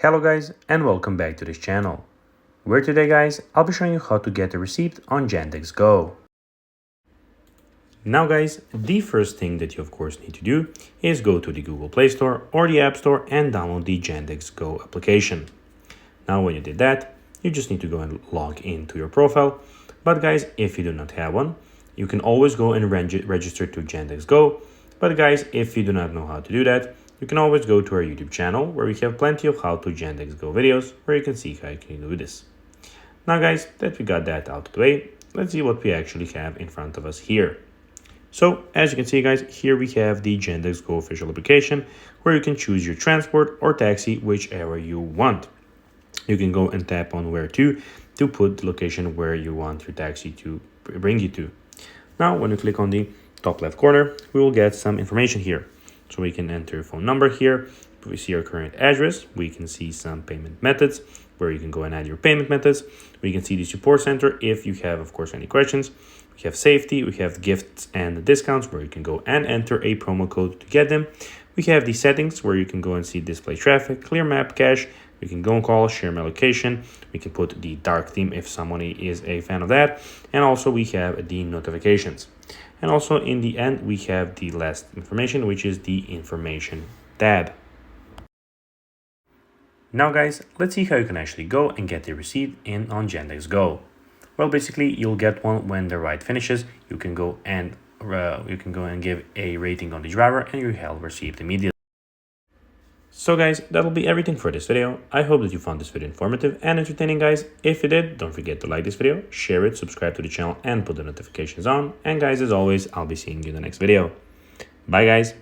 Hello guys and welcome back to this channel, where today guys I'll be showing you how to get a receipt on Yandex Go. Now guys, the first thing that you of course need to do is go to the Google Play Store or the App Store and download the Yandex Go application. Now when you did that, you just need to go and log into your profile. But guys, if you do not have one, you can always go and register to Yandex Go. But guys, if you do not know how to do that, you can always go to our YouTube channel where we have plenty of how to Yandex Go videos where you can see how you can do this. Now guys, that we got that out of the way, let's see what we actually have in front of us here. So as you can see guys, here we have the Yandex Go official application where you can choose your transport or taxi, whichever you want. You can go and tap on where to put the location where you want your taxi to bring you to. Now when you click on the top left corner, we will get some information here. So we can enter your phone number here. We see our current address. We can see some payment methods where you can go and add your payment methods. We can see the support center if you have, of course, any questions. We have safety. We have gifts and discounts where you can go and enter a promo code to get them. We have the settings where you can go and see display traffic, clear map, cache. We can go and call, share my location. We can put the dark theme if somebody is a fan of that. And also we have the notifications. And also in the end, we have the last information, which is the information tab. Now guys, let's see how you can actually go and get the receipt in on Yandex Go. Well, basically you'll get one when the ride finishes. You can go and give a rating on the driver and you will receive immediately. So guys, that'll be everything for this video. I hope that you found this video informative and entertaining guys. If you did, don't forget to like this video, share it, subscribe to the channel and put the notifications on. And guys, as always, I'll be seeing you in the next video. Bye guys.